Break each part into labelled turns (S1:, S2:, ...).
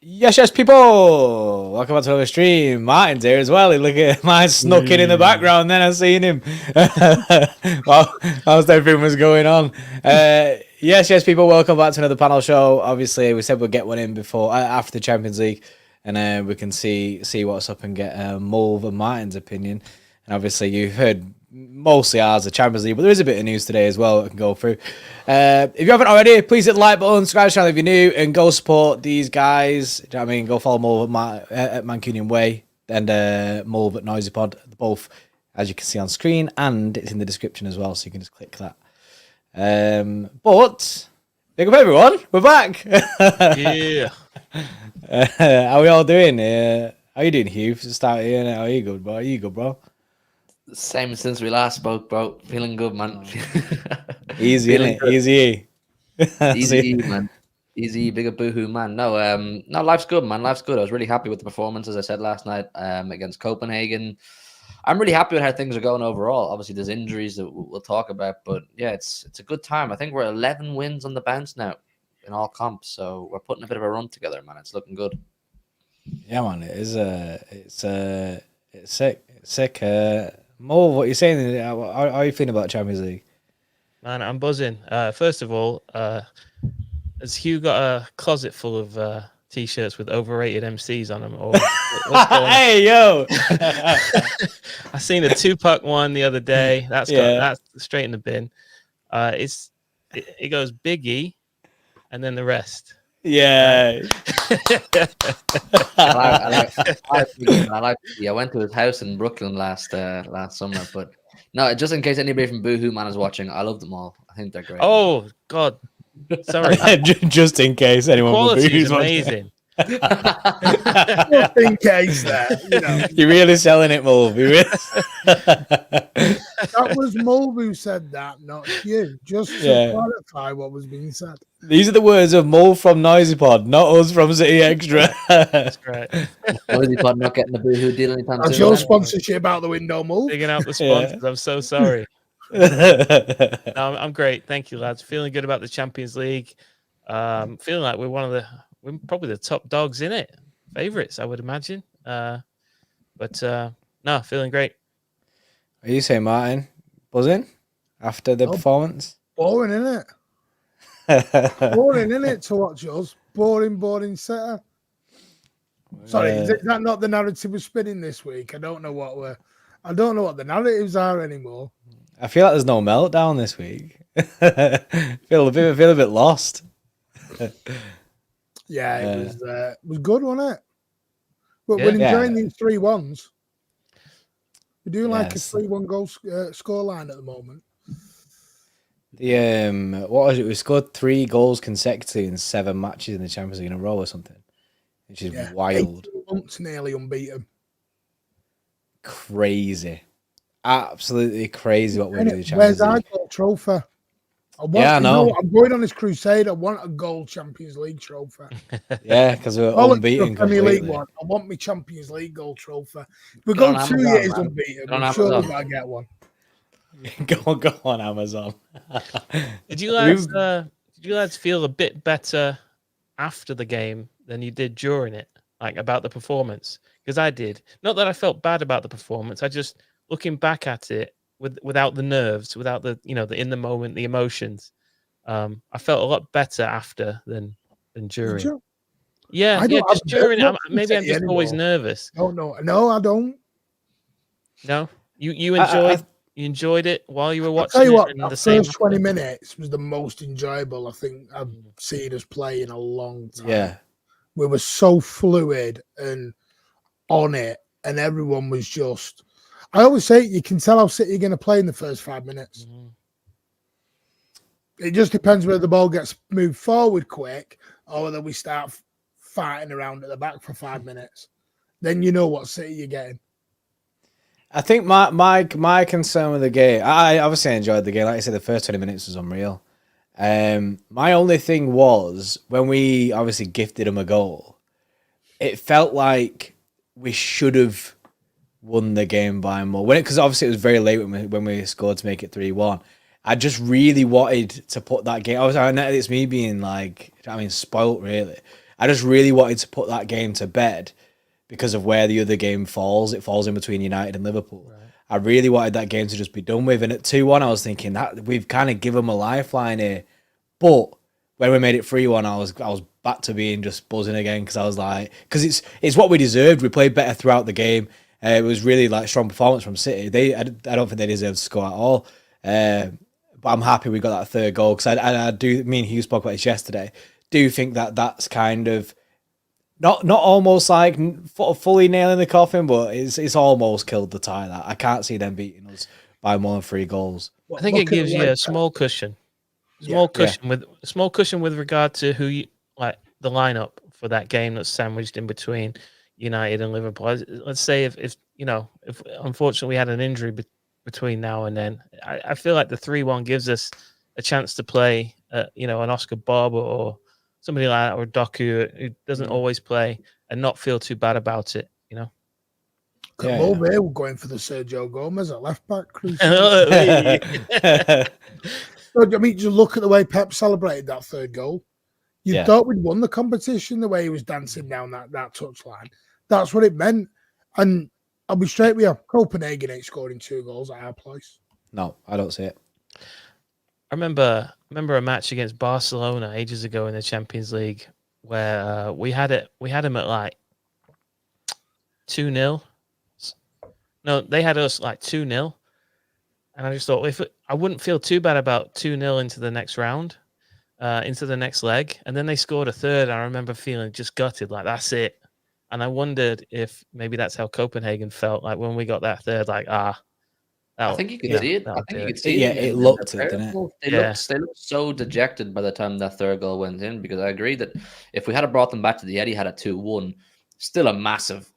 S1: Yes, people. Welcome back to another stream. Martin's here as well. Look at mine snuck in the background. Then I seen him. Whilst everything was going on. Yes, people. Welcome back to another panel show. Obviously, we said we'd get one in before after the Champions League, and we can see what's up and get Mulv and Martin's opinion. And obviously, you've heard mostly ours, the Champions League, but there is a bit of news today as well that we can go through. If you haven't already, please hit the like button, subscribe to the channel if you're new, and go support these guys. Do you know what I mean? Go follow Mulv at Mancunian Way and Mulv at Noisy Pod. Both, as you can see on screen, and it's in the description as well, so you can just click that. But big up everyone, we're back.
S2: Yeah.
S1: How are we all doing? How you doing, Hugh? Start here. How are you good, bro?
S3: Same since we last spoke, bro. Feeling good, man.
S1: Easy, innit? Easy.
S3: Easy, man. Easy, bigger boohoo, man. No, life's good, man. Life's good. I was really happy with the performance, as I said last night, against Copenhagen. I'm really happy with how things are going overall. Obviously, there's injuries that we'll talk about, but yeah, it's a good time. I think we're 11 wins on the bounce now in all comps, so we're putting a bit of a run together, man. It's looking good.
S1: Yeah, man. It is. It's sick. It's sick. Mo, what are you saying? How are you feeling about Champions League?
S2: Man, I'm buzzing. First of all, has Hugh got a closet full of t-shirts with overrated MCs on them? Or what's going on?
S1: Hey, yo!
S2: I seen a Tupac one the other day. That's straight in the bin. It goes Biggie, and then the rest.
S1: Yeah.
S3: I like. I went to his house in Brooklyn last summer, but no, just in case anybody from Boohoo Man is watching, I love them all. I think they're great.
S2: Oh God, sorry.
S1: Just in case anyone.
S2: Quality is amazing.
S4: Just in case that
S1: You're really selling it, Mulv.
S4: That was Mulv who said that, not you. Just to clarify what was being said.
S1: These are the words of Mulv from Noisy Pod, not us from City Extra.
S2: That's great.
S3: Noisy Pod not getting the Boohoo deal anytime soon.
S4: That's your sponsorship out the window, Mulv.
S2: Digging out the sponsors. I'm so sorry. No, I'm great. Thank you, lads. Feeling good about the Champions League. Feeling like we're probably the top dogs in it. Favorites, I would imagine. But no, feeling great.
S1: What are you saying, Martin? Buzzing after the performance?
S4: Boring, innit? Boring, innit, to watch us? Boring setter. Sorry, is that not the narrative we're spinning this week? I don't know what the narratives are anymore.
S1: I feel like there's no meltdown this week. feel a bit lost.
S4: Yeah, it was good, wasn't it? But we're enjoying these 3-1s. We're doing like a 3-1 goal scoreline at the moment.
S1: What was it? We scored 3 goals consecutively in 7 matches in the Champions League in a row or something, which is wild.
S4: 8 months nearly unbeaten.
S1: Crazy, absolutely crazy what we're doing.
S4: Where's our goal trophy?
S1: Yeah, I know.
S4: I'm going on this crusade. I want a gold Champions League trophy.
S1: Yeah, because we're
S4: Well,
S1: unbeaten
S4: Premier League
S1: completely.
S4: one. I want my Champions League gold trophy. We
S3: Get
S4: go
S3: on
S4: 2
S3: Amazon,
S4: years
S3: man.
S4: unbeaten.
S3: Get on
S4: We surely
S3: Amazon.
S4: gotta get one.
S1: Go on Amazon.
S2: Did you lads feel a bit better after the game than you did during it, like about the performance? Because I did. Not that I felt bad about the performance. I just, looking back at it without the nerves, without the the in the moment, the emotions. I felt a lot better after than
S4: Did
S2: during.
S4: you?
S2: Yeah,
S4: I don't.
S2: just during it.
S4: I'm
S2: Maybe I'm just always nervous.
S4: No, I don't.
S2: No, you
S1: I
S2: enjoyed it while you were
S4: I'll
S2: watching
S4: tell you
S2: it,
S4: what.
S2: and
S4: That
S2: the same
S4: first 20
S2: after?
S4: minutes was the most enjoyable I think I've seen us play in a long time.
S1: Yeah.
S4: We were so fluid and on it, and everyone was just. I always say you can tell how City are going to play in the first 5 minutes.
S2: Mhm.
S4: It just depends whether the ball gets moved forward quick or whether we start fighting around at the back for 5 minutes. Then you know what City you're getting.
S1: I think my concern with the game, I obviously enjoyed the game. Like I said, the first 20 minutes was unreal. My only thing was when we obviously gifted them a goal, it felt like we should have won the game by more. Because obviously it was very late when we scored to make it 3-1. I just really wanted to put that game. I know it's me being spoilt really. I just really wanted to put that game to bed because of where the other game falls. It falls in between United and Liverpool. Right. I really wanted that game to just be done with. And at 2-1, I was thinking that we've kind of given them a lifeline here. But when we made it 3-1, I was back to being just buzzing again because I was like, because it's what we deserved. We played better throughout the game. It was really like strong performance from City. I don't think they deserved to score at all. But I'm happy we got that third goal because I do. Me and Hugh spoke about this yesterday. Do think that's kind of not almost like fully nailing the coffin, but it's almost killed the tie. That I can't see them beating us by more than 3 goals.
S2: I think it gives you a small cushion. Small cushion with regard to who you like the lineup for that game that's sandwiched in between United and Liverpool. Let's say if unfortunately we had an injury between now and then, I feel like the 3-1 gives us a chance to play an Oscar Bob or somebody like that, or Doku who doesn't always play, and not feel too bad about it.
S4: Come over here, we're going for the Sergio Gomez at left back. I mean, just look at the way Pep celebrated that third goal. You thought we'd won the competition the way he was dancing down that touchline. That's what it meant. And I'll be straight with you. Copenhagen ain't scoring 2 goals at our place.
S1: No, I don't see it.
S2: I remember a match against Barcelona ages ago in the Champions League where we had him at like 2-0. No, they had us like 2-0. And I just thought I wouldn't feel too bad about 2-0 into the next round, into the next leg. And then they scored a third. I remember feeling just gutted, like that's it. And I wondered if maybe that's how Copenhagen felt like when we got that third, like, I
S3: think you could see it. I think you could see it.
S1: Yeah, it looked it, didn't it?
S3: They looked so dejected by the time that third goal went in, because I agree that if we had brought them back to the Etihad at 2-1, still a massive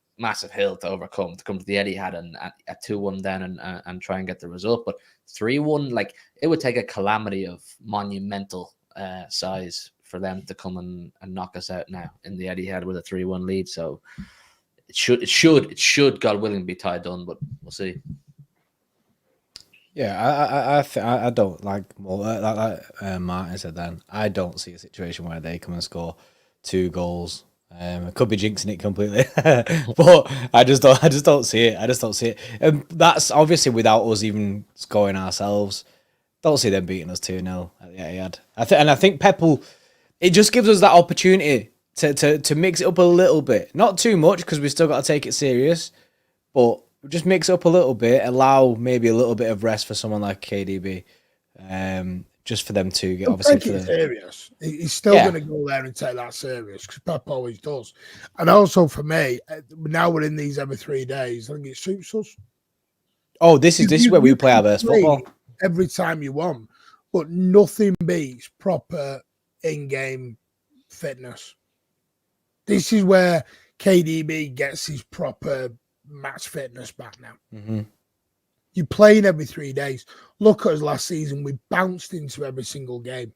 S3: hill to overcome, to come to the Etihad and at 2-1 then and try and get the result. But 3-1, like, it would take a calamity of monumental size for them to come and knock us out now in the Etihad with a 3-1 lead. So it should, God willing, be tied done, but we'll see.
S1: Yeah, I don't like Martin said then. I don't see a situation where they come and score 2 goals. I could be jinxing it completely, but I just don't see it. I just don't see it. And that's obviously without us even scoring ourselves. Don't see them beating us 2-0 at the Etihad. I think Pep will. It just gives us that opportunity to mix it up a little bit, not too much because we still got to take it serious, but just mix it up a little bit. Allow maybe a little bit of rest for someone like KDB. Just for them to get obviously
S4: take it serious. He's still going to go there and take that serious because Pep always does. And also for me, now we're in these every 3 days. I think it suits us.
S1: Oh, this is where we play our best football
S4: every time you want, but nothing beats proper in-game fitness. This is where KDB gets his proper match fitness back now.
S1: Mm-hmm.
S4: You're playing every 3 days. Look at us last season. We bounced into every single game.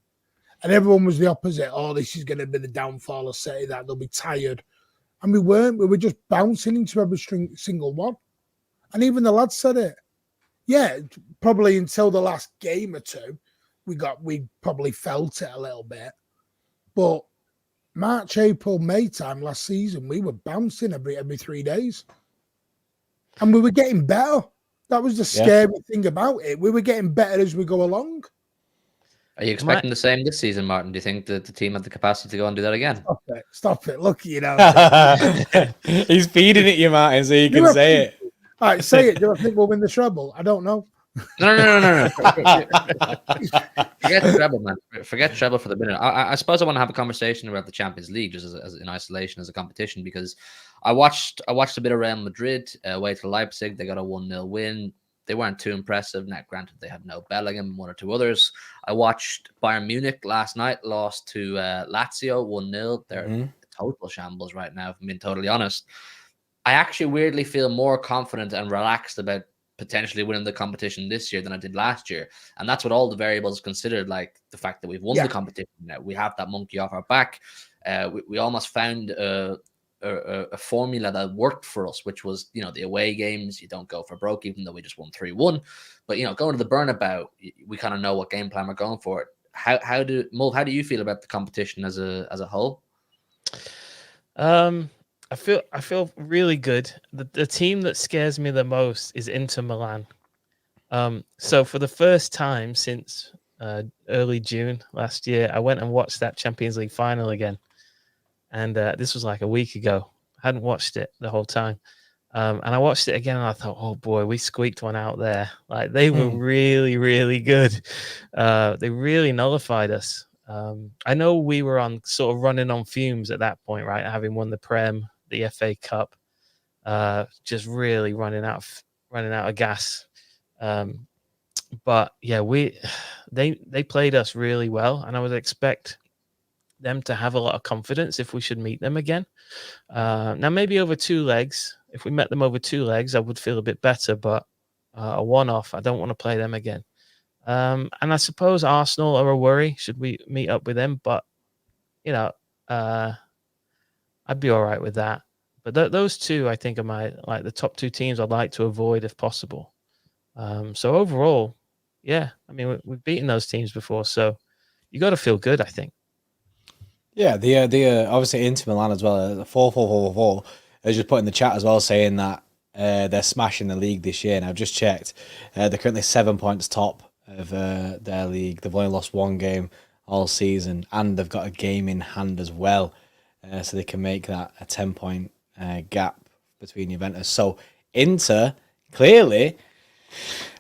S4: And everyone was the opposite. Oh, this is going to be the downfall of City, that they'll be tired. And we weren't. We were just bouncing into every single one. And even the lads said it. Yeah, probably until the last game or two, we probably felt it a little bit. But March, April, May time last season, we were bouncing every 3 days. And we were getting better. That was the scary thing about it. We were getting better as we go along.
S3: Are you expecting the same this season, Martin? Do you think that the team have the capacity to go and do that again?
S4: Stop it. Look, you know.
S1: He's feeding it you, Martin, so you can say it.
S4: All right, say it. Do I think we'll win the treble? I don't know.
S3: No. Forget treble, man. Forget treble for the minute. I suppose I want to have a conversation about the Champions League just as in isolation as a competition, because I watched a bit of Real Madrid away to Leipzig. They got a 1-0 win. They weren't too impressive. Now, granted, they had no Bellingham, one or two others. I watched Bayern Munich last night, lost to Lazio 1-0. They're a total shambles right now, if I'm being totally honest. I actually weirdly feel more confident and relaxed about potentially winning the competition this year than I did last year. And that's what all the variables considered, like the fact that we've won the competition. Now we have that monkey off our back. We almost found a formula that worked for us, which was, the away games, you don't go for broke, even though we just won 3-1. But, going to the Bernabeu, we kind of know what game plan we're going for. How do you feel about the competition as a whole?
S2: I feel really good. The team that scares me the most is Inter Milan. So for the first time since early June last year, I went and watched that Champions League final again. And this was like a week ago. I hadn't watched it the whole time. And I watched it again and I thought, oh boy, we squeaked one out there. Like they were really, really good. They really nullified us. I know we were sort of running on fumes at that point, right? Having won the Prem, the FA Cup, just really running out of gas. But yeah, they played us really well, and I would expect them to have a lot of confidence if we should meet them again. Now, maybe over 2 legs. If we met them over 2 legs, I would feel a bit better. But a one-off, I don't want to play them again. And I suppose Arsenal are a worry. Should we meet up with them? But I'd be all right with that. But those two, I think, are the top 2 teams I'd like to avoid if possible. So overall, yeah, I mean, we've beaten those teams before, so you got to feel good, I think.
S1: Yeah, the obviously Inter Milan as well. The 4-4-4-4. I was just put in the chat as well, saying that they're smashing the league this year. And I've just checked; they're currently 7 points top of their league. They've only lost 1 game all season, and they've got a game in hand as well, so they can make that a 10-point gap between Juventus. So Inter clearly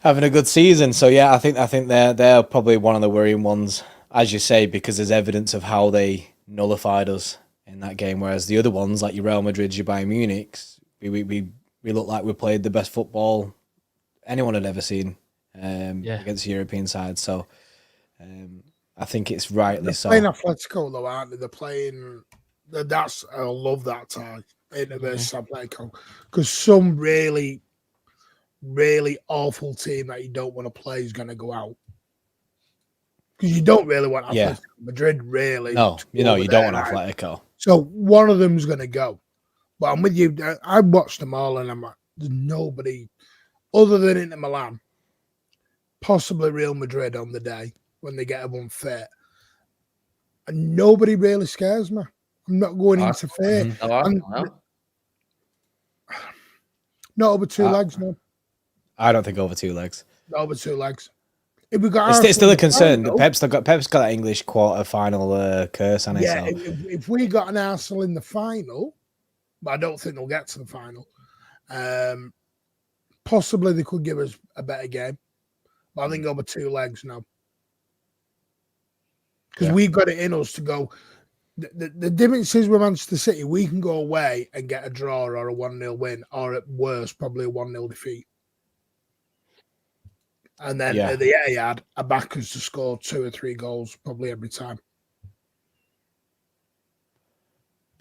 S1: having a good season. So yeah, I think they're probably one of the worrying ones, as you say, because there's evidence of how they nullified us in that game. Whereas the other ones, like your Real Madrid, your Bayern Munich, we look like we played the best football anyone had ever seen against the European side. So I think it's rightly so.
S4: They're playing Atletico though, aren't they? They're playing. I love that tie Inter versus Atletico, because some really, really awful team that you don't want to play is going to go out. Because you don't really want Atletico Madrid, really.
S1: No, you don't want Atletico.
S4: So one of them's going to go. But I'm with you. I watched them all, and I'm like, there's nobody other than Inter Milan, possibly Real Madrid on the day when they get everyone fit. And nobody really scares me. I'm not going into fear. Not over 2 legs, no.
S1: I don't think over 2 legs.
S4: Not over 2 legs. If we got
S1: it's still a concern. Pep's got that English quarter-final curse on it.
S4: Yeah, so. If we got an Arsenal in the final, but I don't think they'll get to the final, possibly they could give us a better game. But I think over 2 legs now. Because we've got it in us to go. The difference is with Manchester City, we can go away and get a draw or a 1-0 win, or at worst, probably a 1-0 defeat. And then at the Etihad, a backers to score 2 or 3 goals probably every time.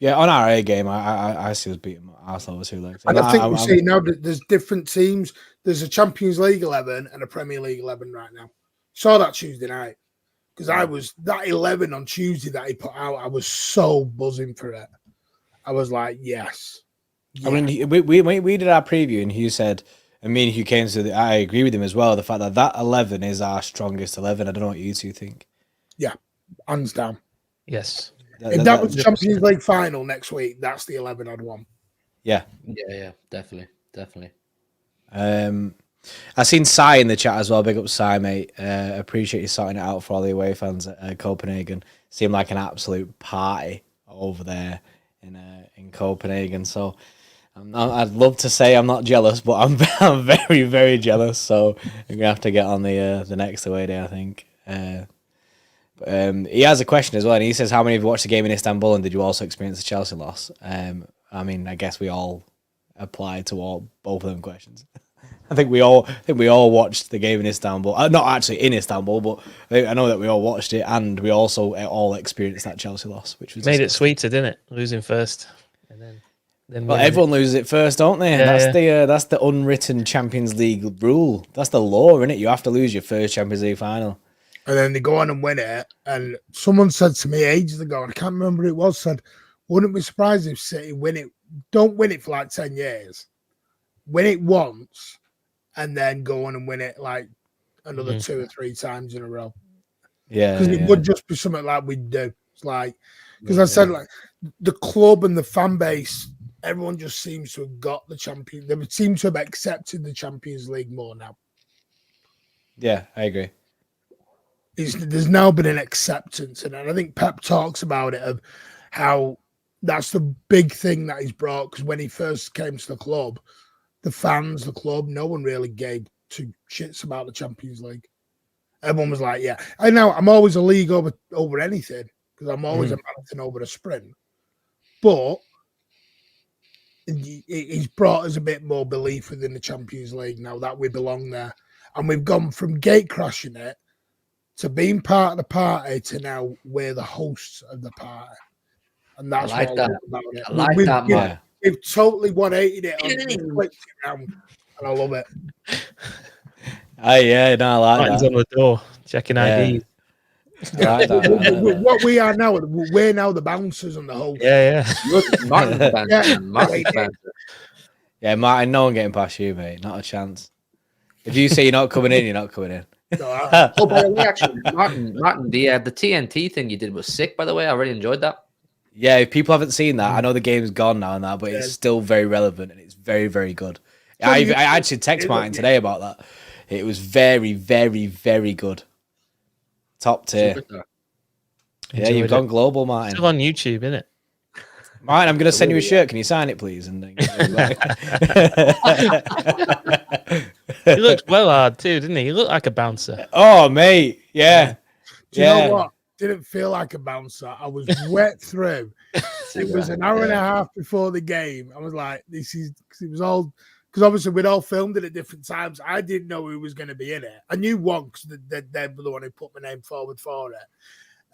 S1: Yeah, on our A game, I see us beating Arsenal with 2 legs.
S4: And I think we see now that there's different teams. There's a Champions League 11 and a Premier League 11 right now. Saw that Tuesday night because I was that 11 on Tuesday that he put out. I was so buzzing for it. I was like, yes.
S1: I mean, we did our preview, and Hugh said, and me and Hugh came to I agree with him as well. The fact that 11 is our strongest 11. I don't know what you two think.
S4: Yeah, hands down.
S2: Yes.
S4: If that was Champions League final next week, that's the 11 I'd want.
S1: Yeah.
S3: Yeah, definitely.
S1: I seen Sai in the chat as well. Big up Sai, mate. Appreciate you sorting it out for all the away fans at Copenhagen. Seemed like an absolute party over there in Copenhagen. So I'd love to say I'm not jealous, but I'm very, very jealous. So I'm gonna have to get on the next away day, I think. He has a question as well, and he says, "How many of you watched the game in Istanbul, and did you also experience the Chelsea loss?" I mean, I guess we all applied to both of them questions. I think we all watched the game in Istanbul. Not actually in Istanbul, but I know that we all watched it, and we also all experienced that Chelsea loss, which was
S2: made it sweeter, didn't it? Losing first, and then
S1: well, everyone loses it first, don't they? Yeah, that's the unwritten Champions League rule. That's the law, isn't it? You have to lose your first Champions League final.
S4: And then they go on and win it. And someone said to me ages ago, and I can't remember who it was, said, wouldn't be surprised if City win it. Don't win it for like 10 years. Win it once and then go on and win it like another 2 or 3 times in a row.
S1: Yeah.
S4: Because it would just be something like we'd do. It's like, because I said, like, the club and the fan base, everyone just seems to have got the champion. They seem to have accepted the Champions League more now.
S1: Yeah, I agree.
S4: There's now been an acceptance, and I think Pep talks about it of how that's the big thing that he's brought. Because when he first came to the club, the fans, the club, no one really gave 2 shits about the Champions League. Everyone was like, "Yeah." I know I'm always a league over anything because I'm always a marathon over a sprint, but he's brought us a bit more belief within the Champions League now that we belong there, and we've gone from gate crashing it to being part of the party to now we're the hosts of the party. And that's
S3: I like
S4: what
S3: that.
S4: I love about it.
S3: I like that, man.
S4: We've totally 180 it on flipped it around, and I love it.
S1: I like
S2: Martin's
S1: that.
S2: on the door, checking IDs.
S1: I like that.
S4: What we are now, we're now the bouncers and the hosts.
S2: Yeah.
S3: Martin's the banter. Martin's the banter.
S1: Yeah, Martin, no one getting past you, mate. Not a chance. If you say you're not coming in, you're not coming in.
S3: Oh, by the way, actually, Martin, the TNT thing you did was sick. By the way, I really enjoyed that.
S1: Yeah, if people haven't seen that, I know the game's gone now and that, but it's still very relevant and it's very, very good. I actually texted Martin today about that. It was very, very, very good. Top tier.
S3: Superstar.
S1: Yeah, you've gone global, Martin.
S2: Still on YouTube, isn't it?
S1: Martin, I'm going to send you a shirt. Can you sign it, please? And then
S2: He looked well hard too, didn't he? He looked like a bouncer.
S1: Oh, mate. Yeah.
S4: Do you know what? Didn't feel like a bouncer. I was wet through. It was an hour and a half before the game. I was like, this is, because it was all, because obviously we'd all filmed it at different times. I didn't know who was going to be in it. I knew one because they were the one who put my name forward for it.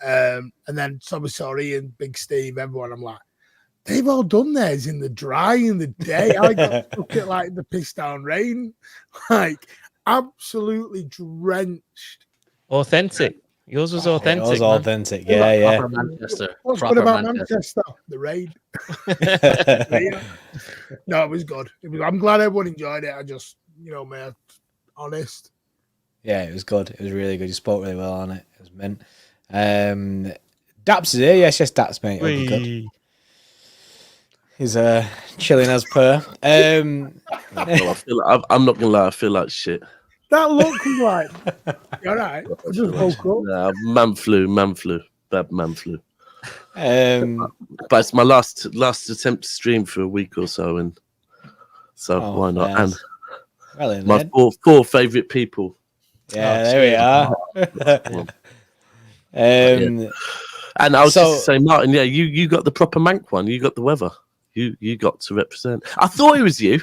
S4: And then obviously saw Ian, Big Steve, everyone. I'm like, they've all done theirs in the dry, in the day. I got stuck at like the piss down rain, like absolutely drenched.
S2: Authentic. Yours was authentic.
S1: Yours was authentic.
S3: Yeah.
S1: Yeah.
S3: Proper Manchester.
S4: What's good about Manchester? The rain. No, it was good. I'm glad everyone enjoyed it. I just, man, honest.
S1: Yeah, it was good. It was really good. You spoke really well on it. It was mint. Daps is here. Yes, Daps, mate. Hope you're good. He's chilling as per.
S5: I'm not gonna lie, I feel like shit.
S4: That look was like, you're right. I just woke up.
S5: Nah, man flu, bad man flu. But it's my last attempt to stream for a week or so, and so why not?
S1: Yes.
S5: And my four favourite people.
S1: Yeah, there we are.
S5: And I was just saying, Martin, yeah, you got the proper Manc one. You got the weather. You got to represent. I thought it was you.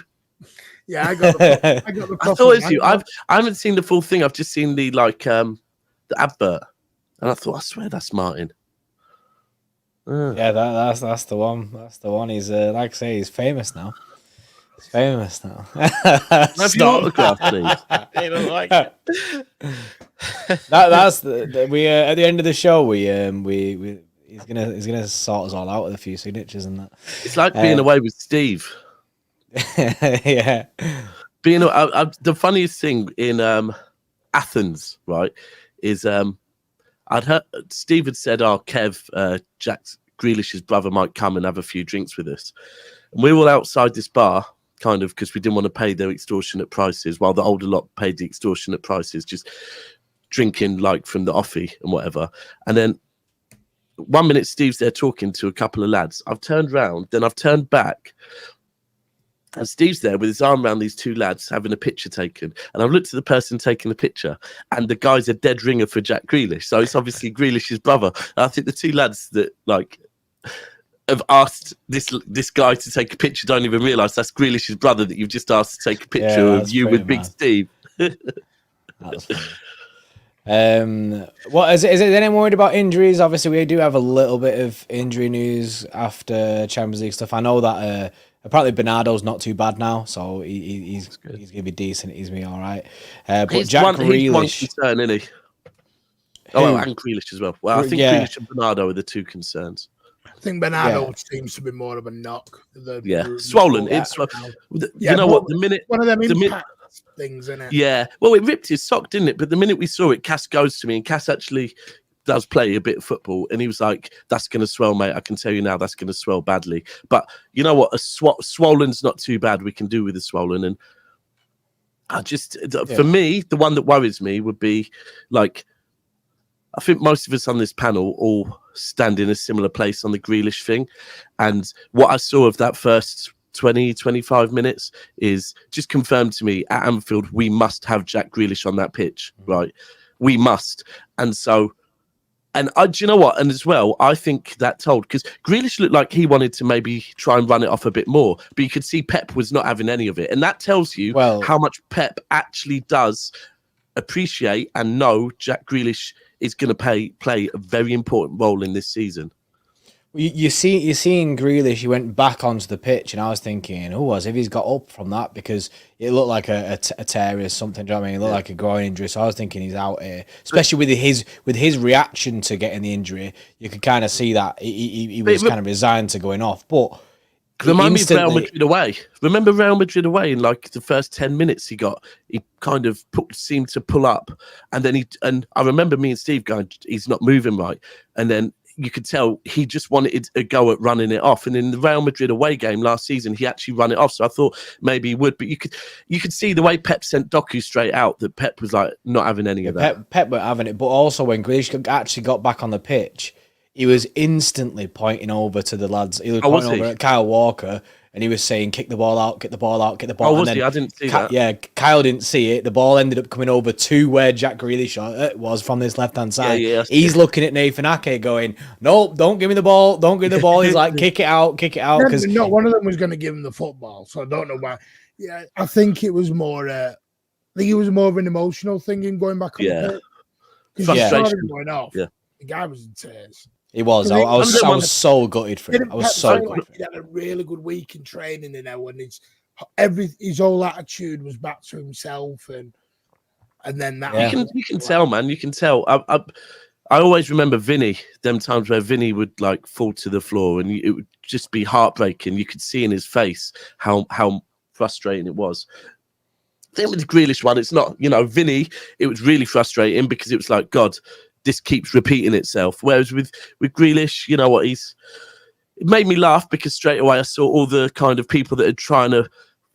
S4: Yeah, I got the
S5: I thought it was you. I haven't seen the full thing. I've just seen the advert, and I thought, I swear that's Martin.
S1: Yeah, that's the one. That's the one. He's like I say, he's famous now. He's famous now.
S5: Have your autograph, please?
S2: They don't like it.
S1: That's we at the end of the show we he's gonna sort us all out with a few signatures and that.
S5: It's like being away with Steve.
S1: Yeah.
S5: Being the funniest thing in Athens, right, is I'd heard Steve had said, "Oh, Kev, Jack Grealish's brother might come and have a few drinks with us," and we were all outside this bar, kind of because we didn't want to pay their extortionate prices, while the older lot paid the extortionate prices, just drinking like from the offie and whatever. And then 1 minute Steve's there talking to a couple of lads. I've turned round, then I've turned back. And Steve's there with his arm around these two lads having a picture taken. And I've looked at the person taking the picture, and the guy's a dead ringer for Jack Grealish. So it's obviously Grealish's brother. And I think the two lads that like have asked this guy to take a picture don't even realise that's Grealish's brother that you've just asked to take a picture of you with Big Steve.
S1: That's funny. What is anyone worried about injuries? Obviously, we do have a little bit of injury news after Champions League stuff. I know that apparently Bernardo's not too bad now, so he's gonna be decent. He's gonna be all right. But
S5: He's
S1: Jack
S5: one
S1: Grealish,
S5: concern, isn't he? Oh, and Grealish as well. Well, I think Grealish and Bernardo are the two concerns.
S4: I think Bernardo seems to be more of a knock.
S5: Swollen. It's you know what? The minute
S4: one of them impact things, isn't it?
S5: Yeah. Well, it ripped his sock, didn't it? But the minute we saw it, Cass goes to me, and Cass actually does play a bit of football, and he was like, "That's going to swell, mate. I can tell you now, that's going to swell badly." But you know what? A swollen's not too bad. We can do with a swollen, and I just, for me, the one that worries me would be like, I think most of us on this panel all stand in a similar place on the Grealish thing, and what I saw of that first 20, 25 minutes is just confirmed to me at Anfield, we must have Jack Grealish on that pitch, right? We must. And so, and do you know what? And as well, I think that told, because Grealish looked like he wanted to maybe try and run it off a bit more, but you could see Pep was not having any of it. And that tells you how much Pep actually does appreciate and know Jack Grealish is going to play a very important role in this season.
S1: You're seeing Grealish. He went back onto the pitch, and I was thinking, oh, as if he's got up from that, because it looked like a tear or something. Do you know what I mean? It looked like a groin injury. So I was thinking he's out here, especially with his reaction to getting the injury. You could kind of see that he was kind of resigned to going off. But
S5: remind me of Real Madrid away. Remember Real Madrid away in like the first 10 minutes he kind of seemed to pull up, and then and I remember me and Steve going, he's not moving right, and then you could tell he just wanted a go at running it off. And in the Real Madrid away game last season, he actually ran it off. So I thought maybe he would, but you could see the way Pep sent Doku straight out that Pep was like not having any of that.
S1: Pep weren't having it, but also when Grealish actually got back on the pitch, he was instantly pointing over to the lads. He was pointing over at Kyle Walker, and he was saying, "Kick the ball out, get the ball out, get the ball."
S5: Oh, was he? I didn't see that.
S1: Yeah, Kyle didn't see it. The ball ended up coming over to where Jack Grealish was from this left-hand side. He's looking at Nathan Ake going, "Nope, don't give me the ball. Don't give me the ball." He's like, "Kick it out, kick it out."
S4: Because not one of them was going to give him the football, so I don't know why. Yeah, I think it was more. I think it was more of an emotional thing in going back on the pitch.
S5: Frustration
S4: going off.
S5: Yeah,
S4: the guy was in tears.
S1: He was. I was so gutted for him. I was so gutted.
S4: He had a really good week in training, when his whole attitude was back to himself, and then that.
S5: You can tell, man. You can tell. I always remember Vinny. Them times where Vinny would like fall to the floor, and it would just be heartbreaking. You could see in his face how frustrating it was. Then with the Grealish one, it's not. Vinny. It was really frustrating because it was like, God, this keeps repeating itself. Whereas with Grealish, you know what, it made me laugh because straight away I saw all the kind of people that are trying to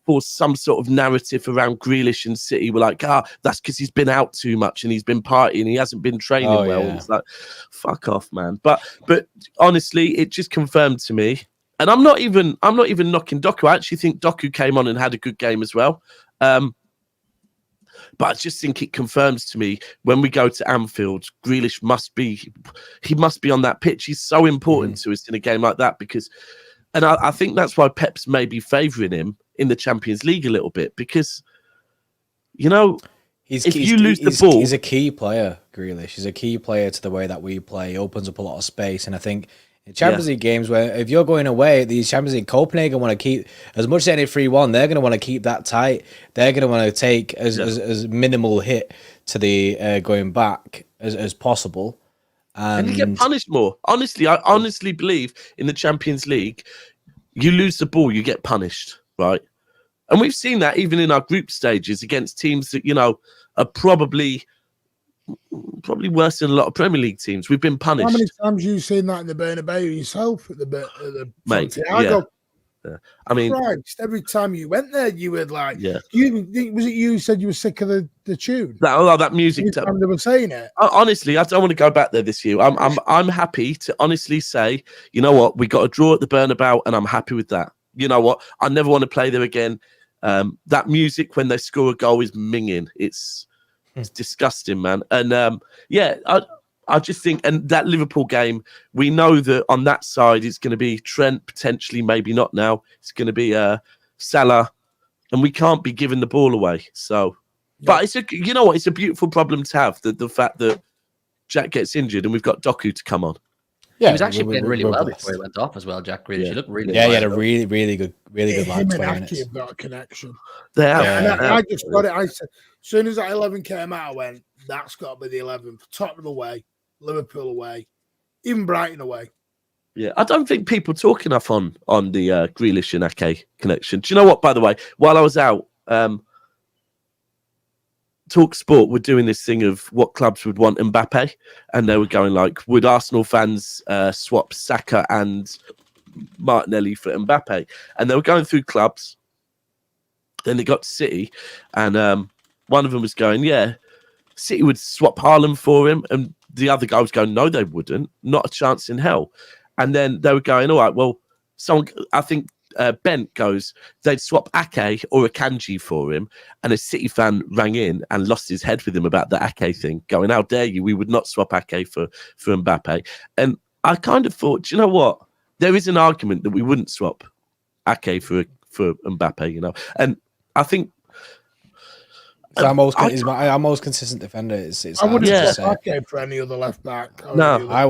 S5: force some sort of narrative around Grealish and City were like, that's because he's been out too much and he's been partying, he hasn't been training well. Yeah. It's like, fuck off, man. But honestly, it just confirmed to me, and I'm not even knocking Doku. I actually think Doku came on and had a good game as well. But I just think it confirms to me when we go to Anfield, Grealish must be on that pitch. He's so important to us in a game like that because, and I think that's why Pep's maybe favouring him in the Champions League a little bit because, if you lose the ball,
S1: he's a key player. Grealish, he's a key player to the way that we play. He opens up a lot of space, and I think Champions League games where if you're going away, these Champions League, Copenhagen want to keep, as much as any 3-1, they're going to want to keep that tight. They're going to want to take as minimal hit to the going back as possible.
S5: And you get punished more. Honestly, I honestly believe in the Champions League, you lose the ball, you get punished, right? And we've seen that even in our group stages against teams that, are probably worse than a lot of Premier League teams. We've been punished.
S4: How many times have you seen that in the Bernabeu yourself at the
S5: Mate,
S4: Santiago?
S5: Yeah. I mean,
S4: Christ, every time you went there, you were like,
S5: was
S4: it you who said you were sick of the tune?
S5: That music.
S4: Every time they were saying it.
S5: Honestly, I don't want to go back there this year. I'm happy to honestly say, you know what, we got a draw at the Bernabeu, and I'm happy with that. You know what, I never want to play there again. That music when they score a goal is minging. It's disgusting, man. And I just think, and that Liverpool game, we know that on that side it's going to be Trent, potentially, maybe not now. It's going to be Salah, and we can't be giving the ball away. So, but it's it's a beautiful problem to have, the fact that Jack gets injured and we've got Doku to come on.
S3: Yeah, he was actually playing really well before he went off as well, Jack Grealish. He looked really well.
S1: He had a really good like 20 minutes.
S4: Have got a connection.
S5: They have.
S4: I just got it. I said, as soon as that 11 came out, I went, that's got to be the 11. Tottenham away, Liverpool away, even Brighton away.
S5: Yeah, I don't think people talk enough on the Grealish and Ake connection. Do you know what, by the way, while I was out, Talk Sport were doing this thing of what clubs would want Mbappe, and they were going like, would Arsenal fans swap Saka and Martinelli for Mbappe? And they were going through clubs. Then they got to City, and one of them was going, yeah, City would swap Haaland for him, and the other guy was going, no, they wouldn't, not a chance in hell. And then they were going, all right, well, I think Bent goes, they'd swap Ake or a Kanji for him, and a City fan rang in and lost his head with him about the Ake thing, going, how dare you, we would not swap Ake for Mbappe. And I kind of thought, do you know what, there is an argument that we wouldn't swap Ake for Mbappe, and I think
S1: our most consistent defender. I
S4: wouldn't swap Ake for any other left back.
S5: No,
S1: I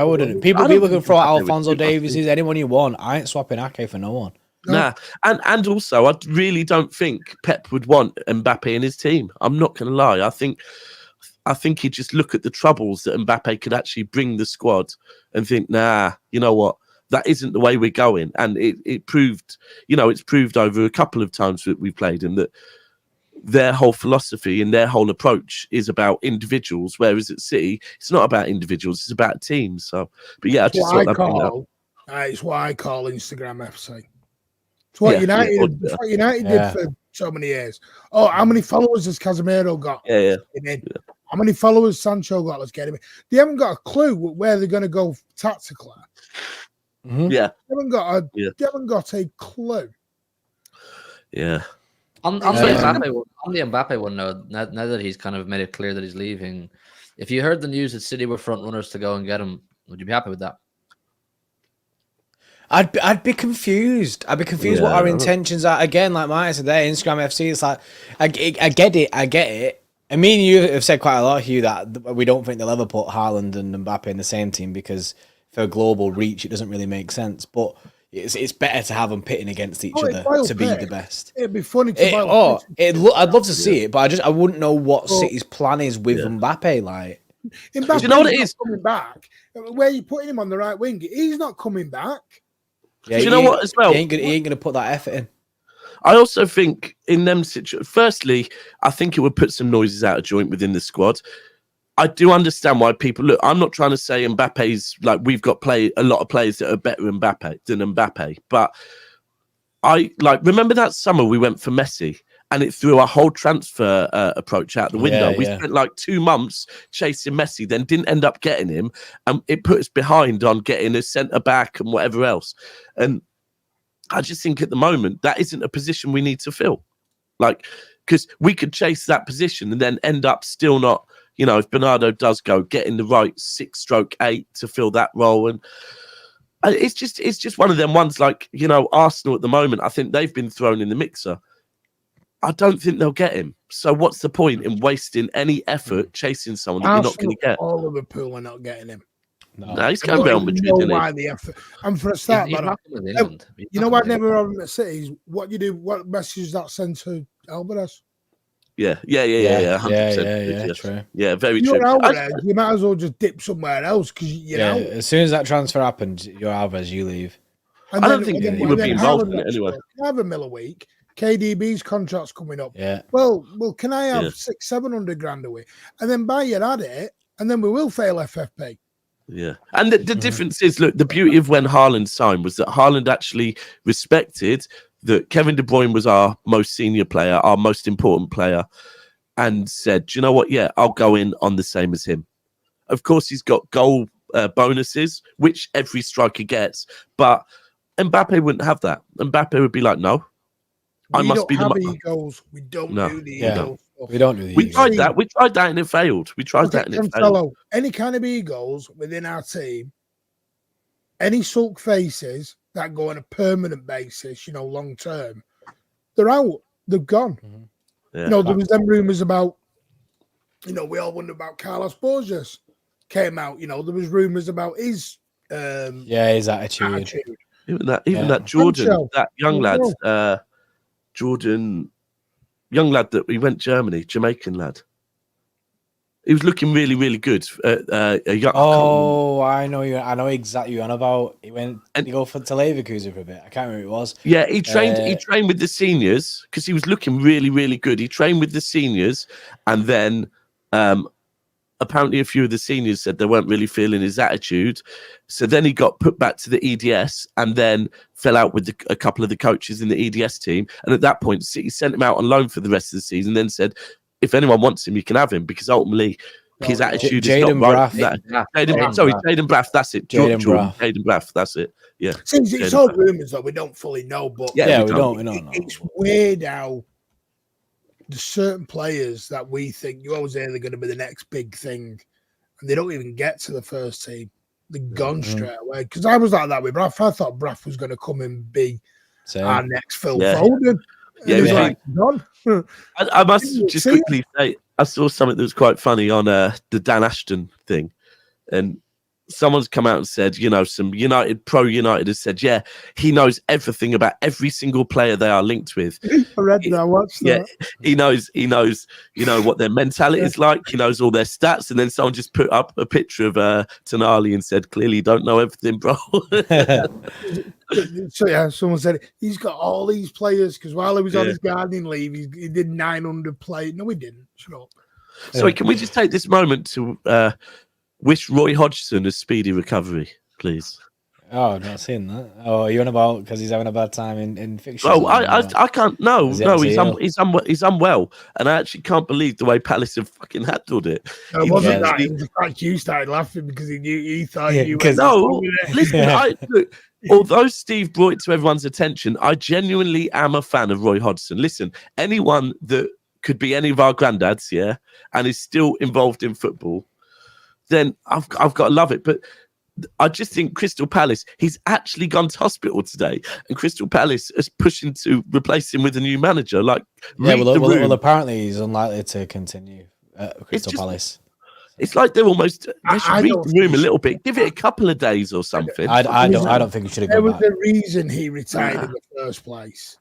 S1: wouldn't. People can throw out Alphonso Davies, anyone you want. I ain't swapping Ake for no one.
S5: Nah, and also I really don't think Pep would want Mbappe in his team. I'm not going to lie. I think he'd just look at the troubles that Mbappe could actually bring the squad and think, nah, you know what, that isn't the way we're going. And it proved, it's proved over a couple of times that we played him that their whole philosophy and their whole approach is about individuals, whereas at City it's not about individuals, it's about teams. So, but yeah, it's what
S4: I call Instagram FC. It's what United did for so many years. Oh, how many followers has Casemiro got? How many followers Sancho got? Let's get him in. They haven't got a clue where they're going to go tactically.
S1: Mm-hmm.
S5: Yeah,
S4: they haven't got a clue.
S5: Yeah.
S3: On the Mbappe one, now that he's kind of made it clear that he's leaving, if you heard the news that City were front runners to go and get him, would you be happy with that?
S1: I'd be confused. What our intentions are. Again, like Martin said there, Instagram FC, it's like, I get it. And me and you have said quite a lot, Hugh, that we don't think they'll ever put Haaland and Mbappe in the same team because for global reach, it doesn't really make sense. But it's better to have them pitting against each other to be the best.
S4: It'd be funny to
S1: I'd love to see it, but I wouldn't know what City's plan is with Mbappe. Like,
S4: Mbappe's
S5: you know what it is?
S4: Coming back. Where are you putting him on the right wing? He's not coming back.
S5: Yeah, you know what? As well,
S1: he ain't gonna put that effort in.
S5: I also think in them situations, firstly, I think it would put some noises out of joint within the squad. I do understand why people look. I'm not trying to say Mbappe's like we've got a lot of players that are better than Mbappe, but I remember that summer we went for Messi and it threw our whole transfer approach out the window. We spent like 2 months chasing Messi, then didn't end up getting him, and it put us behind on getting a centre back and whatever else. And I just think at the moment that isn't a position we need to fill, because we could chase that position and then end up still not. If Bernardo does go, getting the right 6/8 to fill that role. And it's just one of them ones Arsenal at the moment, I think they've been thrown in the mixer. I don't think they'll get him. So what's the point in wasting any effort chasing someone that you're not going to get?
S4: All Liverpool are not getting him.
S5: No, he's
S4: I
S5: going
S4: don't
S5: Real
S4: even
S5: Madrid,
S4: know
S5: isn't
S4: why they have to. And for a start,
S3: He's
S4: man,
S3: not coming with England. He's
S4: you
S3: not
S4: know, I
S3: coming with
S4: never have at City is what you do. What message that sent to Alvarez?
S5: Yeah, 100%.
S1: True.
S5: Yeah, very
S4: You're
S5: true.
S4: Alvarez. You might as well just dip somewhere else because you're out.
S1: As soon as that transfer happened, you're Alvarez, you leave.
S4: And
S5: I
S4: then,
S5: don't think
S1: he
S5: he would be involved
S4: Haaland
S5: in it
S4: next
S5: anyway.
S4: month. Can I have a mill a week? KDB's contract's coming up.
S1: Yeah.
S4: Well, can I have
S5: Yeah.
S4: 600-700 grand a week? And then buy your at it, and then we will fail FFP.
S5: Yeah. And the difference is, look, the beauty of when Haaland signed was that Haaland actually respected that Kevin De Bruyne was our most senior player, our most important player, and said, do you know what? Yeah, I'll go in on the same as him. Of course, he's got goal bonuses, which every striker gets, but Mbappe wouldn't have that. Mbappe would be like, no, I must be
S4: have
S5: the
S4: egos. We don't
S5: No.
S4: do the
S1: Yeah.
S4: ego stuff.
S1: We don't do the
S5: We
S1: ego.
S5: tried that. We tried that and it failed. We tried
S4: Look
S5: that
S4: at
S5: and it failed.
S4: Cancelo. Any kind of egos within our team, any sulk faces that go on a permanent basis, long term, they're out. They're gone.
S5: Yeah.
S4: There was them rumours about, we all wondered about Carlos Borges came out. There was rumours about his
S1: his attitude.
S5: Even that Jordan,
S4: Sancho.
S5: that young lad, Jordan, young lad that we went Germany, Jamaican lad. He was looking really, really good. I know exactly what you're on about. He went to go to Leverkusen for a bit. I can't remember who it was. Yeah, he trained with the seniors because he was looking really, really good. He trained with the seniors, and then apparently a few of the seniors said they weren't really feeling his attitude. So then he got put back to the EDS and then fell out with a couple of the coaches in the EDS team. And at that point, City sent him out on loan for the rest of the season, then said, if anyone wants him, you can have him, because ultimately his attitude is not right. Jaden Braff, that's it. Jaden Braff, that's it. Yeah.
S4: Since it's all rumours that we don't fully know, but
S1: we don't know.
S4: It's weird how there's certain players that we think you always say they're going to be the next big thing, and they don't even get to the first team. They're gone straight away. Because I was like that with Braff. I thought Braff was going to come and be our next Phil Foden.
S5: Yeah,
S4: gone.
S5: I must just quickly say, I saw something that was quite funny on the Dan Ashton thing, and someone's come out and said, some pro United has said, yeah, he knows everything about every single player they are linked with.
S4: I read that, I watched that.
S5: He knows, what their mentality is like. He knows all their stats. And then someone just put up a picture of Tonali and said, clearly you don't know everything, bro.
S4: So someone said he's got all these players because while he was on his gardening leave, he did 900 play. No, he didn't. Shut up.
S5: Sorry, can we just take this moment to wish Roy Hodgson a speedy recovery, please?
S1: Oh, I've not seen that. Oh, are you on about because he's having a bad time in fiction?
S5: Oh, I can't. No, he's unwell, and I actually can't believe the way Palace have fucking handled it.
S4: No, it wasn't that. It was like you started laughing because he thought you.
S5: No, listen. Look, although Steve brought it to everyone's attention, I genuinely am a fan of Roy Hodgson. Listen, anyone that could be any of our granddads, and is still involved in football, then I've got to love it. But I just think Crystal Palace, he's actually gone to hospital today, and Crystal Palace is pushing to replace him with a new manager. Well,
S1: apparently he's unlikely to continue at Crystal Palace.
S5: It's like they should read the room a little bit. Give it a couple of days or something.
S1: I don't think he should have gone back.
S4: There was a reason he retired in the first place.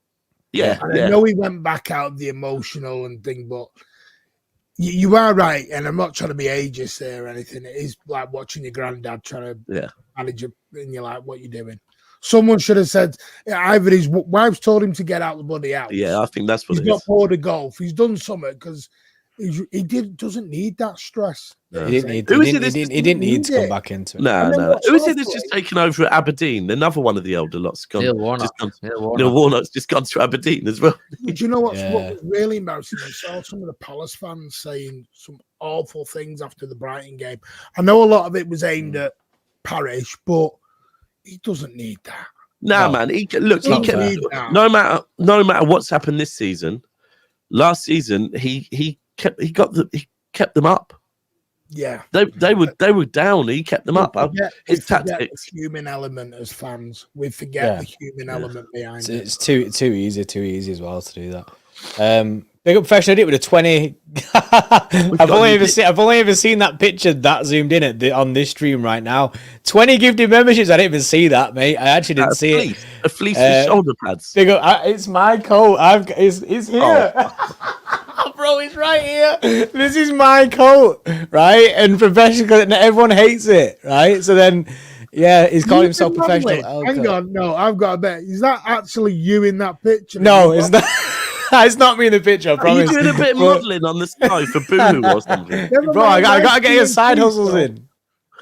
S5: Yeah,
S4: and I know he went back out of the emotional and thing, but you are right, and I'm not trying to be ageist there or anything. It is like watching your granddad trying to manage it, and you're like, what are you doing? Someone should have said, either his wife's told him to get out the bloody house.
S5: Yeah, I think that's what
S4: he's got bored of golf. He's done something because doesn't need that stress.
S1: No. He didn't need to come back into it.
S5: No. Who is it that's just taken over at Aberdeen? Another one of the older lots.
S3: Neil Warnock.
S5: Neil Warnock's just gone to Aberdeen as well.
S4: Do you know what was really embarrassing? I saw some of the Palace fans saying some awful things after the Brighton game. I know a lot of it was aimed at Parish, but he doesn't need that.
S5: Man. No matter what's happened this season, last season he kept them up.
S4: Yeah,
S5: they were down. He kept them up. His tactics.
S4: The human element as fans, we forget the human element behind it.
S1: It's too easy as well to do that. Big up professional edit with a 20. I've only ever seen that picture that zoomed in on this stream right now. 20 gifted memberships. I didn't even see that, mate. I actually didn't see it.
S5: A fleece with shoulder pads.
S1: Big up, it's my coat. It's here. Bro, it's right here. This is my coat, right? And professional, and everyone hates it, right? So then, yeah, he's calling himself professional.
S4: Hang on, no, I've got a bet. Is that actually you in that picture?
S1: No, it's not. It's not me in the picture, I promise.
S5: Are you doing a bit of modelling on the sky for Boohoo or something?
S1: Bro, I gotta get your side hustles in.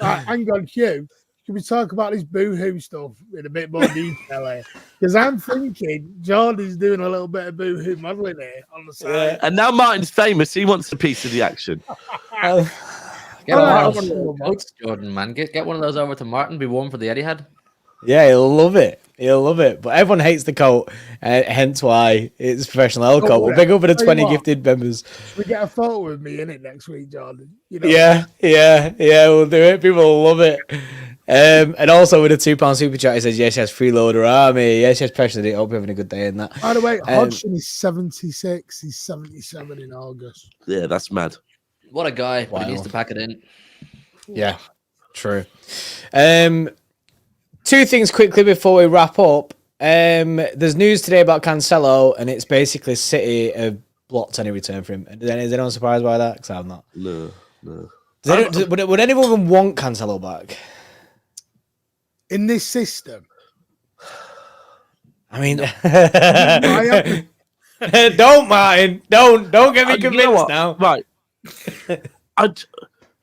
S4: Right, hang on, Hugh. Can we talk about this Boohoo stuff in a bit more detail here? Because I'm thinking Jordan's doing a little bit of Boohoo modelling here on the side.
S1: Yeah.
S5: And now Martin's famous. He wants a piece of the action.
S3: Get one of those coats, Jordan, man. Get one of those over to Martin. Be warm for the Etihad.
S1: Yeah, he'll love it. He'll love it. But everyone hates the coat, hence why it's professional L coat. We'll big up for the 20 gifted members.
S4: We get a photo of me in it next week, Jordan. You know
S1: Yeah, we'll do it. People will love it. And also with a £2 super chat, he says, yes, freeloader army. Yes, professional. I hope you're having a good day in that.
S4: By the way, Hodgson is 76. He's 77 in August.
S5: Yeah, that's mad.
S3: What a guy.
S1: Wow.
S3: But he needs to pack it in.
S1: Yeah, true. Two things quickly before we wrap up. There's news today about Cancelo, and it's basically City have blocked any return for him. Is anyone surprised by that? Because I'm not.
S5: No.
S1: Would anyone even want Cancelo back?
S4: In this system?
S1: I mean, don't, Martin. Don't get me convinced now.
S5: Right.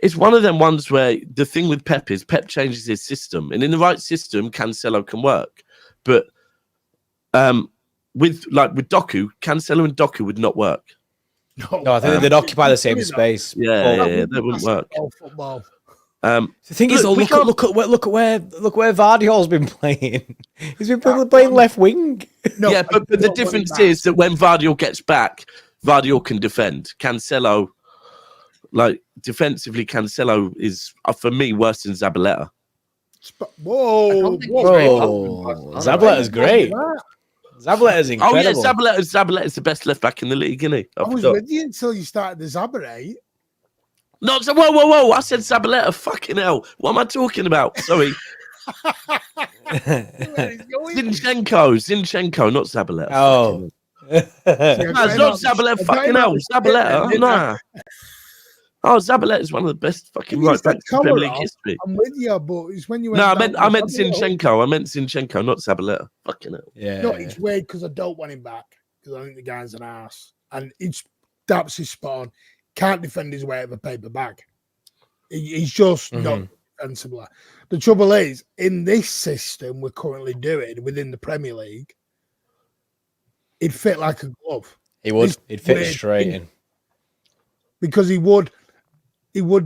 S5: It's one of them ones where the thing with Pep is Pep changes his system, and in the right system, Cancelo can work. But with Doku, Cancelo and Doku would not work.
S1: No, I think they'd occupy the same space.
S5: Yeah, they wouldn't work.
S4: Football.
S1: The thing is, look at where Vardiol's been playing. He's been playing left wing.
S4: No,
S5: yeah, but the difference is that when Vardiol gets back, Vardiol can defend. Cancelo, defensively, Cancelo is for me worse than Zabaleta.
S4: Whoa!
S1: Zabaleta's great. Zabaleta's incredible.
S5: Oh yeah, Zabaleta's the best left back in the league, isn't he?
S4: I was with you until you started the Zabaleta.
S5: No, whoa! I said Zabaleta. Fucking hell! What am I talking about? Sorry. Zinchenko, not Zabaleta.
S1: Oh.
S5: It's not Zabaleta. Fucking hell, Zabaleta. Nah. Oh, Zabaleta is one of the best fucking right backs in Premier League history.
S4: I'm with you, but it's when you.
S5: No, I meant Zinchenko. I meant Zinchenko, not Zabaleta. Fucking hell.
S1: Yeah.
S4: No, it's weird because I don't want him back because I think the guy's an ass, and that's his spawn. Can't defend his way out of a paper bag. He's just not defensible. The trouble is, in this system we're currently doing within the Premier League, he'd fit like a glove.
S1: He would. He'd fit straight in.
S4: Because he would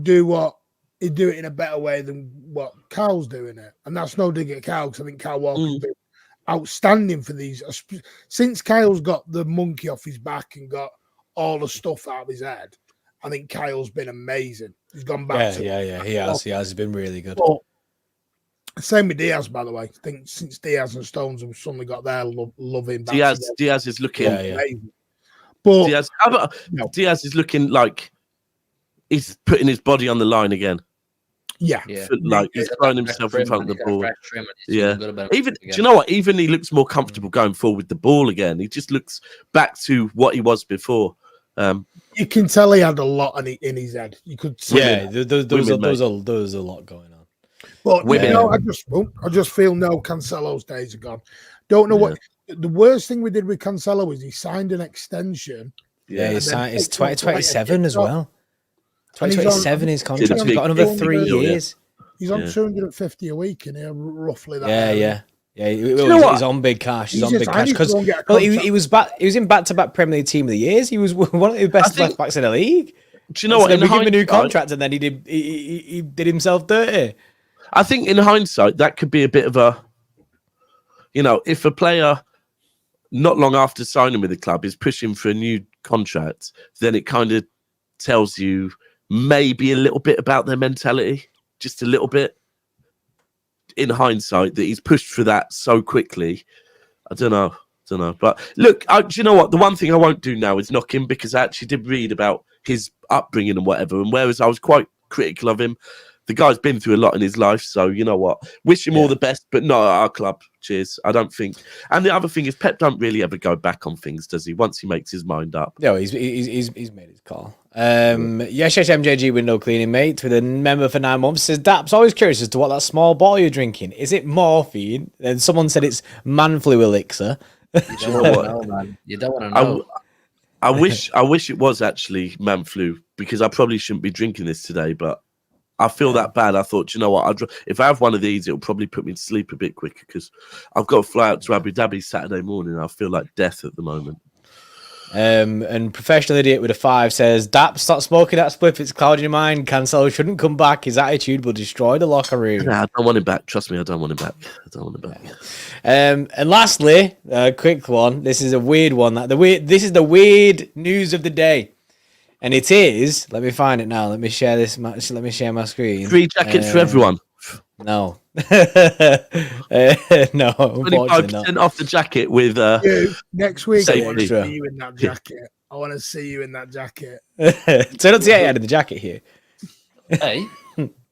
S4: do what he'd do it in a better way than what Carl's doing it. And that's no dig at Kyle, because I think Kyle Walker's been outstanding for these. Since Kyle's got the monkey off his back and got all the stuff out of his head, I think Kyle's been amazing. He's gone back to
S1: He has. He's been really good.
S4: But same with Diaz, by the way. I think since Diaz and Stones have suddenly got their loving back.
S5: Diaz is looking
S4: amazing. But
S5: Diaz is looking like he's putting his body on the line again.
S4: Yeah.
S5: He's throwing himself in front of the ball. Yeah. Do you know what? Even he looks more comfortable going forward with the ball again. He just looks back to what he was before.
S4: You can tell he had a lot in his head. You could see.
S1: Yeah, there was a lot going on.
S4: But I just feel Cancelo's days are gone. Don't know what the worst thing we did with Cancelo is he signed an extension.
S1: Yeah, he signed. It's 2027 as well. 2027 his contract. He's got another 3 years.
S4: He's on 250 a week in here, roughly.
S1: Yeah. He's on big cash. He's on big cash because he was in back-to-back Premier League Team of the Years. He was one of the best left backs in the league.
S5: Do you know what?
S1: Then we give him a new contract, and then he did himself dirty.
S5: I think in hindsight that could be a bit of a, if a player not long after signing with the club is pushing for a new contract, then it kind of tells you maybe a little bit about their mentality, just a little bit. In hindsight, that he's pushed for that so quickly, I don't know. Don't know. But look, do you know what? The one thing I won't do now is knock him, because I actually did read about his upbringing and whatever. And whereas I was quite critical of him, the guy's been through a lot in his life. So, you know what? Wish him all the best, but not at our club. Cheers. I don't think. And the other thing is, Pep don't really ever go back on things, does he? Once he makes his mind up.
S1: No, he's made his call. Yes, MJG window cleaning, mate, with a member for 9 months. Says, Daps, always curious as to what that small ball you're drinking. Is it morphine? And someone said it's man flu elixir.
S3: You don't want to know, man. You don't want to know.
S5: I wish it was actually man flu, because I probably shouldn't be drinking this today, but I feel that bad. I thought, you know what? If I have one of these, it'll probably put me to sleep a bit quicker, because I've got to fly out to Abu Dhabi Saturday morning. I feel like death at the moment.
S1: And Professional Idiot with a 5 says, Dap, stop smoking that spliff. It's clouding your mind. Cancelo shouldn't come back. His attitude will destroy the locker room.
S5: Nah, I don't want him back. Trust me, I don't want him back. I don't want him back.
S1: And lastly, a quick one. This is a weird one. This is the weird news of the day. And it is, let me find it now. Let me share this. Let me share my screen.
S5: Free jackets for everyone.
S1: No. No, unfortunately
S5: 25%
S1: not.
S5: off the jacket with
S4: Next week, I want to
S5: Safety.
S4: see you in that jacket. I want to see you in that jacket.
S1: Turn up to the Etihad in the jacket here.
S3: Hey,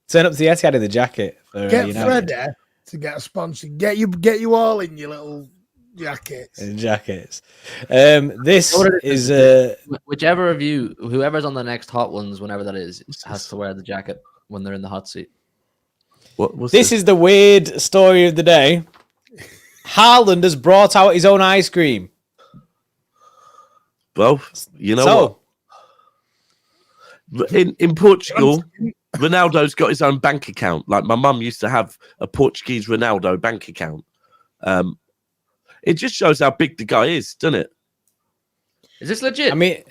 S1: Turn up to the Etihad in the jacket. For,
S4: Get
S1: United.
S4: Freddy to get a sponsor. Get you all in your little jackets.
S1: In jackets. This is
S3: whichever of you, whoever's on the next Hot Ones, whenever that is, has to wear the jacket when they're in the hot seat.
S1: This is the weird story of the day. Haaland has brought out his own ice cream.
S5: Well, you know what? In Portugal, Ronaldo's got his own bank account. Like my mum used to have a Portuguese Ronaldo bank account. It just shows how big the guy is, doesn't it?
S3: Is this legit?
S1: I mean,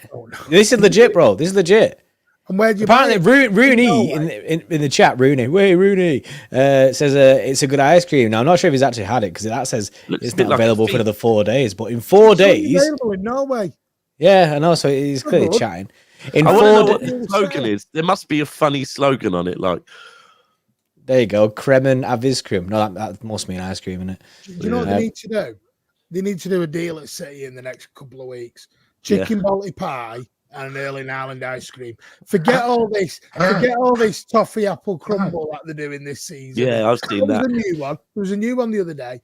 S1: this is legit, bro. This is legit.
S4: And where'd you
S1: Apparently,
S4: buy it?
S1: Rooney in the chat, Rooney says it's a good ice cream. Now, I'm not sure if he's actually had it, because that says
S5: Looks
S1: it's
S5: a bit
S1: not
S5: like
S1: available
S5: a
S1: for
S5: feast.
S1: another 4 days. But in 4
S4: It's only
S1: days,
S4: available in Norway.
S1: yeah, I know. So he's clearly
S4: good.
S1: chatting. In
S5: I want to
S1: 4
S5: know what
S1: days,
S5: the slogan is. There must be a funny slogan on it, like
S1: there you go, Kremen Aviskrim. No, that must be an ice cream, isn't it?
S4: Do you know what they need to do? They need to do a deal at City in the next couple of weeks. Chicken balti pie and an Erling Haaland ice cream. Forget all this. Forget all this toffee apple crumble that they're doing this season.
S5: Yeah, I've seen that.
S4: There was a new one the other day.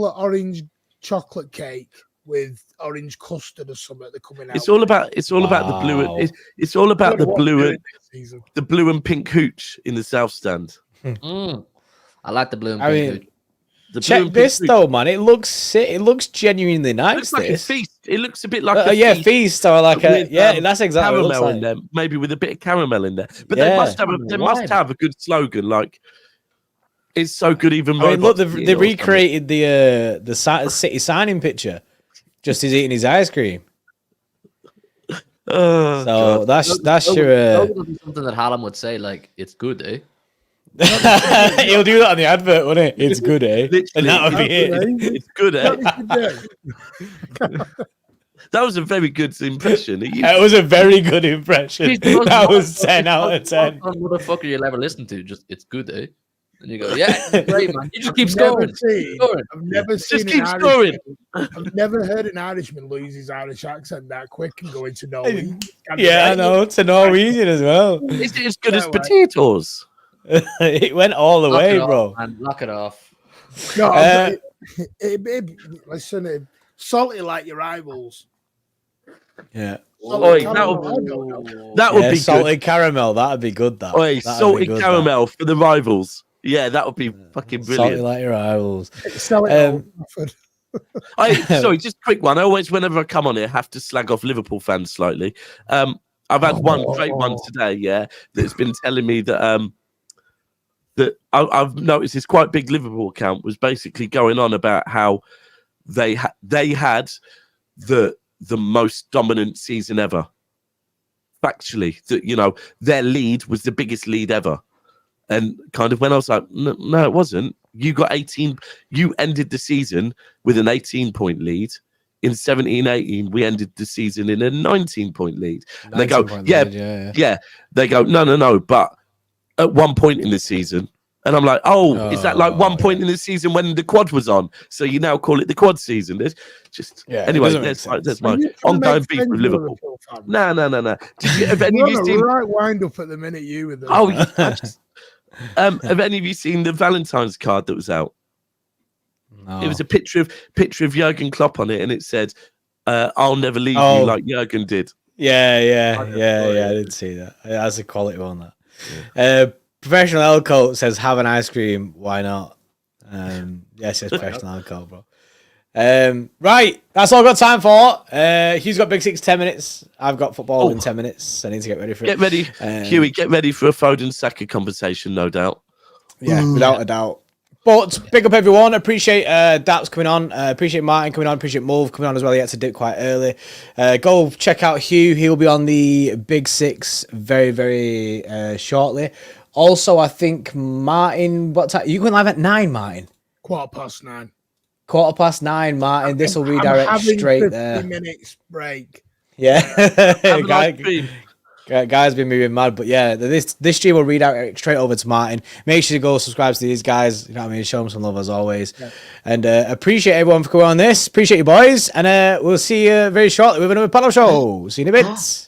S4: Orange chocolate cake with orange custard or something. They're coming out.
S5: It's all about the blue.
S1: Wow.
S5: It's all about the blue
S4: season.
S5: the blue and pink hooch in the South Stand.
S3: I like the blue and
S1: I
S3: pink
S1: mean,
S3: hood.
S5: The blue
S1: check
S5: and pink
S1: this
S5: hooch.
S1: though, man. It looks sick. It looks genuinely
S5: It
S1: nice.
S5: looks like a
S1: This.
S5: feast. It looks a bit like a
S1: Yeah,
S5: feast.
S1: feast or like a
S5: with,
S1: that's exactly what it looks
S5: caramel in
S1: like.
S5: there, maybe with a bit of caramel in there. But
S1: Yeah.
S5: they must have a good slogan. Like it's so good. Even
S1: I mean, look,
S5: robots
S1: they
S5: eat it or something.
S1: recreated the City signing picture. Just he's eating his ice cream.
S5: Oh,
S1: So
S5: God.
S1: that's your.
S3: That would be something that Haaland would say, like, it's good, eh?
S1: He'll do that on the advert, won't he? It's good, eh?
S5: Literally,
S1: And that would be it.
S5: It's good, eh?
S4: That
S5: That was a very good impression.
S1: That was a very good impression.
S3: He's the most
S1: That was
S3: monotone-
S1: 10 out of 10.
S3: Motherfucker you'll ever listen to. Just, it's good, eh? And you go, yeah, it's great, man. You just keep
S4: I've never
S3: scoring.
S4: seen-
S3: Scoring.
S4: I've never seen
S5: keep
S4: an
S5: scoring.
S4: Irishman. I've never heard an Irishman lose his Irish accent that quick and go into Norway.
S1: Yeah, I know. It's a Norwegian as well.
S5: It's as good as
S4: No way.
S5: potatoes.
S1: It went all the
S3: Lock
S1: way,
S3: it off,
S1: bro.
S3: man. Lock it off.
S4: No, listen, salty like your rivals.
S1: Yeah.
S5: Oi,
S4: Salty
S5: that'll-
S4: caramel, I don't know.
S5: That would
S1: Yeah,
S5: be
S1: salted caramel. That'd be good. That.
S5: good. Oi,
S1: That'd be
S5: salted
S1: good,
S5: caramel for the rivals. Yeah, that would be fucking
S1: Salty
S5: brilliant.
S1: like your rivals.
S4: Sell it
S1: Um,
S4: Old Trafford.
S5: Sorry, just a quick one. I always, whenever I come on here, have to slag off Liverpool fans slightly. I've had one great one today, yeah, that's been telling me that that I've noticed this quite big Liverpool account was basically going on about how they had the most dominant season ever. Factually, that their lead was the biggest lead ever. And kind of when I was like, no, it wasn't. You got 18. You ended the season with an 18-point lead. In 17-18, we ended the season in a 19-point lead. And they go,
S1: 19-point
S5: yeah,
S1: lead, yeah.
S5: yeah. They go, no. But at one point in the season, And I'm like, oh, is that like one point in the season when the quad was on? So you now call it the quad season? It's just anyway. There's my ongoing beef with Liverpool. No. Did you, have any of you seen
S4: right wind up at the minute you with this?
S5: Oh, have any of you seen the Valentine's card that was out?
S1: No.
S5: It was a picture of Jurgen Klopp on it, and it said, "I'll never leave you like Jurgen did."
S1: Yeah. I didn't see that. That's a quality one. That. Yeah. Professional L coat says, "Have an ice cream. Why not?" Yes, it's professional L coat, bro. Right, that's all I've got time for. Hugh's got Big Six 10 minutes. I've got football in 10 minutes. I need to get ready for it.
S5: Get ready, Huey. Get ready for a Foden Saka conversation, no doubt.
S1: Yeah, without a doubt. But big up everyone. Appreciate Daps coming on. Appreciate Martin coming on. Appreciate Mulv coming on as well. He had to dip quite early. Go check out Hugh. He'll be on the Big Six very, very shortly. Also, I think Martin, what time? You going live at 9, Martin?
S4: 9:15.
S1: 9:15, Martin. This will redirect straight there.
S4: 50 minutes break.
S1: Yeah. Guys been moving mad, but yeah, this stream will read out straight over to Martin. Make sure you go subscribe to these guys. You know what I mean? Show them some love as always. Yeah. And appreciate everyone for coming on this. Appreciate you boys. And we'll see you very shortly with another panel show. See you in a bit.